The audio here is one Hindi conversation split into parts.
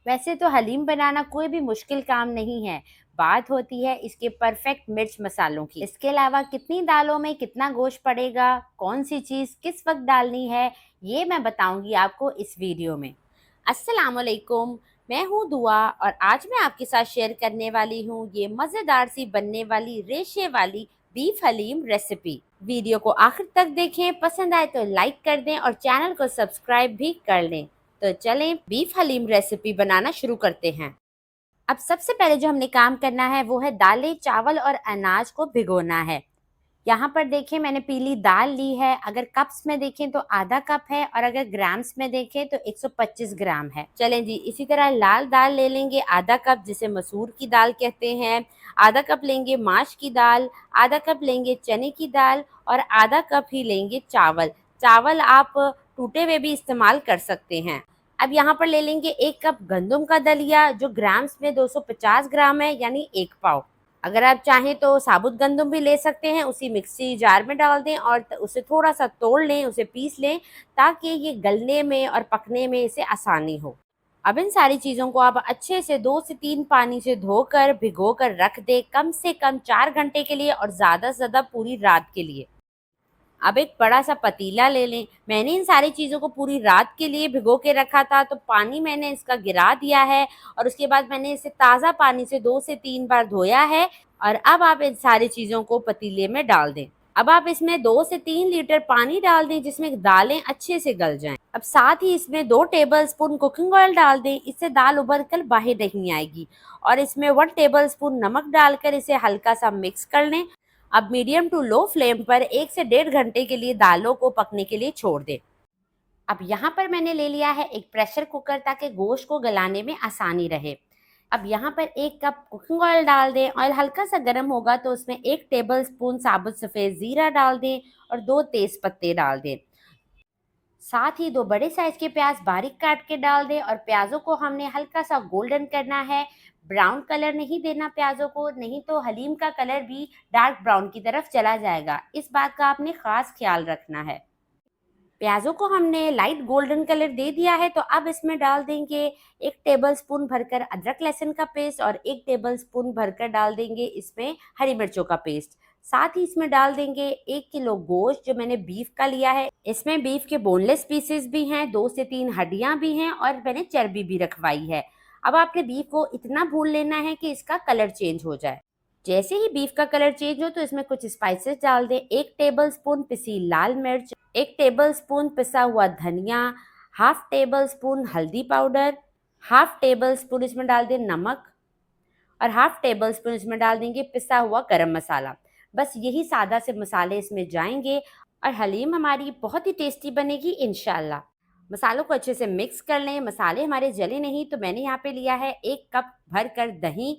वैसे तो हलीम बनाना कोई भी मुश्किल काम नहीं है, बात होती है इसके परफेक्ट मिर्च मसालों की। इसके अलावा कितनी दालों में कितना गोश्त पड़ेगा, कौन सी चीज़ किस वक्त डालनी है, ये मैं बताऊंगी आपको इस वीडियो में। अस्सलाम वालेकुम, मैं हूँ दुआ और आज मैं आपके साथ शेयर करने वाली हूँ ये मज़ेदार सी बनने वाली रेशे वाली बीफ हलीम रेसिपी। वीडियो को आखिर तक देखें, पसंद आए तो लाइक कर दें और चैनल को सब्सक्राइब भी कर लें। तो चलें बीफ हलीम रेसिपी बनाना शुरू करते हैं। अब सबसे पहले जो हमने काम करना है वो है दालें, चावल और अनाज को भिगोना है। यहाँ पर देखें मैंने पीली दाल ली है। अगर कप्स में देखें तो आधा कप है और अगर ग्राम्स में देखें तो 125 ग्राम है। चलें जी, इसी तरह लाल दाल ले लेंगे आधा कप, जिसे मसूर की दाल कहते हैं। आधा कप लेंगे माश की दाल, आधा कप लेंगे चने की दाल और आधा कप ही लेंगे चावल। चावल आप टूटे हुए भी इस्तेमाल कर सकते हैं। अब यहाँ पर ले लेंगे 1 कप गंदम का दलिया, जो ग्राम्स में 250 ग्राम है, यानी 1 पाव। अगर आप चाहें तो साबुत गंदम भी ले सकते हैं, उसी मिक्सी जार में डाल दें और उसे थोड़ा सा तोड़ लें, उसे पीस लें ताकि ये गलने में और पकने में इसे आसानी हो। अब इन सारी चीज़ों को आप अच्छे से 2 से 3 पानी से धोकर भिगो कर रख दें, कम से कम 4 घंटे के लिए और ज़्यादा से ज़्यादा पूरी रात के लिए। अब एक बड़ा सा पतीला ले लें। मैंने इन सारी चीज़ों को पूरी रात के लिए भिगो के रखा था, तो पानी मैंने इसका गिरा दिया है और उसके बाद मैंने इसे ताज़ा पानी से 2 से 3 बार धोया है। और अब आप इन सारी चीज़ों को पतीले में डाल दें। अब आप इसमें 2 से 3 लीटर पानी डाल दें, जिसमें दालें अच्छे से गल जाएं। अब साथ ही इसमें 2 टेबलस्पून कुकिंग ऑयल डाल दें, इससे दाल उबल कर बाहर नहीं आएगी। और इसमें 1 टेबलस्पून नमक डालकर इसे हल्का सा मिक्स कर लें। अब मीडियम टू लो फ्लेम पर 1 से 1.5 घंटे के लिए दालों को पकने के लिए छोड़ दें। अब यहाँ पर मैंने ले लिया है एक प्रेशर कुकर, ताकि गोश्त को गलाने में आसानी रहे। अब यहाँ पर 1 कप कुकिंग ऑयल डाल दें। ऑयल हल्का सा गर्म होगा तो उसमें 1 टेबलस्पून साबुत सफ़ेद ज़ीरा डाल दें और 2 तेज़ पत्ते डाल दें। साथ ही 2 बड़े साइज के प्याज बारीक काट के डाल दें और प्याज़ों को हमने हल्का सा गोल्डन करना है। ब्राउन कलर नहीं देना प्याज़ों को, नहीं तो हलीम का कलर भी डार्क ब्राउन की तरफ चला जाएगा। इस बात का आपने ख़ास ख्याल रखना है। प्याज़ों को हमने लाइट गोल्डन कलर दे दिया है, तो अब इसमें डाल देंगे 1 टेबलस्पून भरकर अदरक लहसुन का पेस्ट और 1 टेबलस्पून भरकर डाल देंगे इसमें हरी मिर्चों का पेस्ट। साथ ही इसमें डाल देंगे 1 किलो गोश्त, जो मैंने बीफ का लिया है। इसमें बीफ के बोनलेस पीसेस भी हैं, 2 से 3 हड्डियां भी हैं और मैंने चर्बी भी रखवाई है। अब आपने बीफ को इतना भून लेना है कि इसका कलर चेंज हो जाए। जैसे ही बीफ का कलर चेंज हो तो इसमें कुछ स्पाइसेस डाल दें। 1 टेबलस्पून पिसी लाल मिर्च, 1 टेबलस्पून पिसा हुआ धनिया, हाफ टेबल स्पून हल्दी पाउडर, हाफ टेबल स्पून इसमें डाल दें नमक और हाफ टेबल स्पून इसमें डाल देंगे पिसा हुआ गरम मसाला। बस यही सादा से मसाले इसमें जाएंगे और हलीम हमारी बहुत ही टेस्टी बनेगी इंशाल्लाह। मसालों को अच्छे से मिक्स कर लें। मसाले हमारे जले नहीं, तो मैंने यहाँ पे लिया है 1 कप भर कर दही।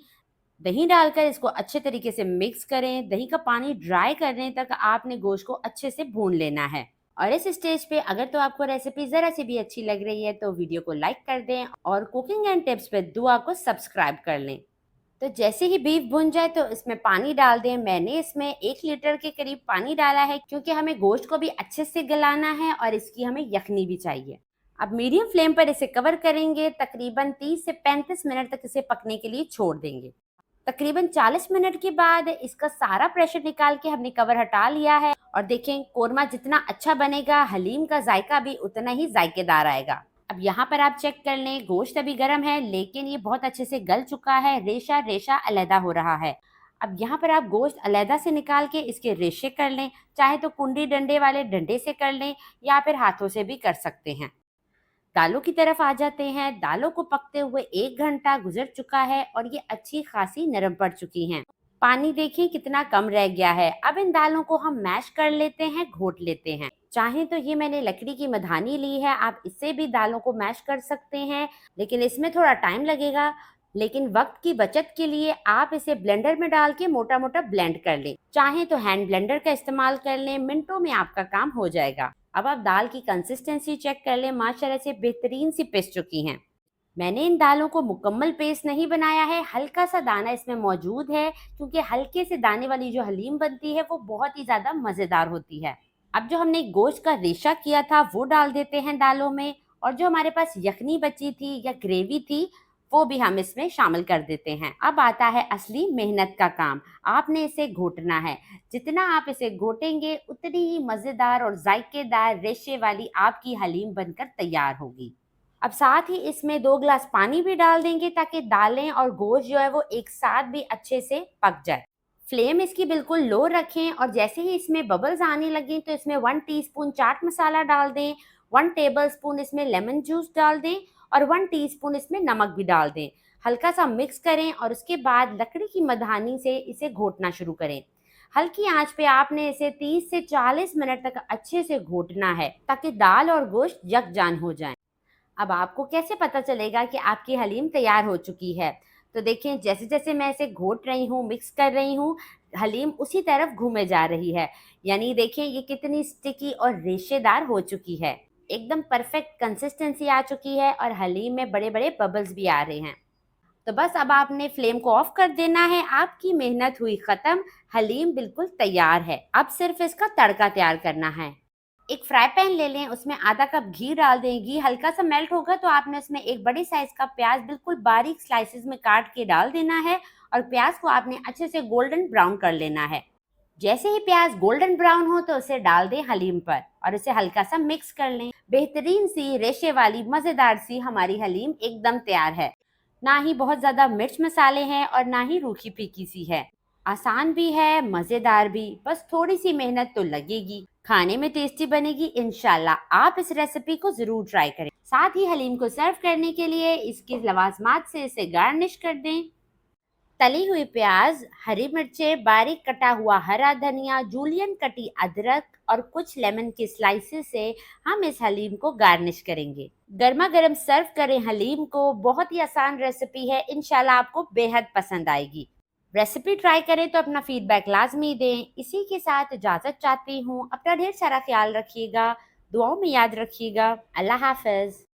दही डालकर इसको अच्छे तरीके से मिक्स करें। दही का पानी ड्राई करने तक आपने गोश्त को अच्छे से भून लेना है। और इस स्टेज पे अगर तो आपको रेसिपी ज़रा सी भी अच्छी लग रही है तो वीडियो को लाइक कर दें और कुकिंग एंड टिप्स पे दुआ को सब्सक्राइब कर लें। तो जैसे ही बीफ भुन जाए तो इसमें पानी डाल दें। मैंने इसमें 1 लीटर के करीब पानी डाला है, क्योंकि हमें गोश्त को भी अच्छे से गलाना है और इसकी हमें यखनी भी चाहिए। अब मीडियम फ्लेम पर इसे कवर करेंगे। तकरीबन 30 से 35 मिनट तक इसे पकने के लिए छोड़ देंगे। तकरीबन 40 मिनट के बाद इसका सारा प्रेशर निकाल के हमने कवर हटा लिया है। और देखें, कोरमा जितना अच्छा बनेगा, हलीम का जायका भी उतना ही जायकेदार आएगा। अब यहाँ पर आप चेक कर लें, गोश्त अभी गर्म है लेकिन ये बहुत अच्छे से गल चुका है। रेशा रेशा अलहदा हो रहा है। अब यहाँ पर आप गोश्त अलहदा से निकाल के इसके रेशे कर लें। चाहे तो कुंडी डंडे वाले डंडे से कर लें या फिर हाथों से भी कर सकते हैं। दालों की तरफ आ जाते हैं। दालों को पकते हुए 1 घंटा गुजर चुका है और ये अच्छी खासी नरम पड़ चुकी हैं। पानी देखिए कितना कम रह गया है। अब इन दालों को हम मैश कर लेते हैं, घोट लेते हैं। चाहे तो ये मैंने लकड़ी की मधानी ली है, आप इससे भी दालों को मैश कर सकते हैं, लेकिन इसमें थोड़ा टाइम लगेगा। लेकिन वक्त की बचत के लिए आप इसे ब्लेंडर में डाल के मोटा मोटा ब्लेंड कर लें। चाहे तो हैंड ब्लेंडर का इस्तेमाल कर लें, मिनटों में आपका काम हो जाएगा। अब आप दाल की कंसिस्टेंसी चेक कर लें, माशाल्लाह से बेहतरीन सी पिस चुकी हैं। मैंने इन दालों को मुकम्मल पेस्ट नहीं बनाया है, हल्का सा दाना इसमें मौजूद है, क्योंकि हल्के से दाने वाली जो हलीम बनती है वो बहुत ही ज़्यादा मज़ेदार होती है। अब जो हमने गोश्त का रेशा किया था वो डाल देते हैं दालों में। और जो हमारे पास यखनी बची थी या ग्रेवी थी वो भी हम इसमें शामिल कर देते हैं। अब आता है असली मेहनत का काम। आपने इसे घोटना है। जितना आप इसे घोटेंगे उतनी ही मज़ेदार और जायकेदार रेशे वाली आपकी हलीम बनकर तैयार होगी। अब साथ ही इसमें 2 ग्लास पानी भी डाल देंगे ताकि दालें और गोश्त जो है वो एक साथ भी अच्छे से पक जाए। फ्लेम इसकी बिल्कुल लो रखें और जैसे ही इसमें बबल्स आने लगें तो इसमें 1 टीस्पून चाट मसाला डाल दें, 1 टेबलस्पून इसमें लेमन जूस डाल दें और 1 टीस्पून इसमें नमक भी डाल दें। हल्का सा मिक्स करें और उसके बाद लकड़ी की मधानी से इसे घोटना शुरू करें। हल्की आंच पे आपने इसे 30 से 40 मिनट तक अच्छे से घोटना है ताकि दाल और गोश्त यकजान हो जाएं। अब आपको कैसे पता चलेगा कि आपकी हलीम तैयार हो चुकी है? तो देखें जैसे जैसे मैं इसे घोट रही हूँ, मिक्स कर रही हूँ, हलीम उसी तरफ घूमे जा रही है। यानी देखें ये कितनी स्टिकी और रेशेदार हो चुकी है। एकदम परफेक्ट कंसिस्टेंसी आ चुकी है और हलीम में बड़े बड़े बबल्स भी आ रहे हैं। तो बस अब आपने फ्लेम को ऑफ कर देना है। आपकी मेहनत हुई ख़त्म। हलीम बिल्कुल तैयार है। अब सिर्फ इसका तड़का तैयार करना है। एक फ्राई पैन ले लें, उसमें आधा कप घी डाल दें। घी हल्का सा मेल्ट होगा तो आपने उसमें एक बड़ी साइज का प्याज बिल्कुल बारीक स्लाइसेस में काट के डाल देना है और प्याज को आपने अच्छे से गोल्डन ब्राउन कर लेना है। जैसे ही प्याज गोल्डन ब्राउन हो तो उसे डाल दें हलीम पर और उसे हल्का सा मिक्स कर लें। बेहतरीन सी रेशे वाली मज़ेदार सी हमारी हलीम एकदम तैयार है। ना ही बहुत ज़्यादा मिर्च मसाले हैं और ना ही रूखी फीकी सी है। आसान भी है, मज़ेदार भी, बस थोड़ी सी मेहनत तो लगेगी। खाने में टेस्टी बनेगी इंशाल्लाह। आप इस रेसिपी को ज़रूर ट्राई करें। साथ ही हलीम को सर्व करने के लिए इसकी लवाजमात से इसे गार्निश कर दें। तली हुई प्याज, हरी मिर्चें, बारीक कटा हुआ हरा धनिया, जूलियन कटी अदरक और कुछ लेमन के स्लाइसेस से हम इस हलीम को गार्निश करेंगे। गर्मा गर्म सर्व करें हलीम को। बहुत ही आसान रेसिपी है, इंशाल्लाह आपको बेहद पसंद आएगी। रेसिपी ट्राई करें तो अपना फीडबैक लाजमी दें। इसी के साथ इजाज़त चाहती हूँ। अपना ढेर सारा ख्याल रखिएगा, दुआओं में याद रखिएगा। अल्लाह हाफ़िज़।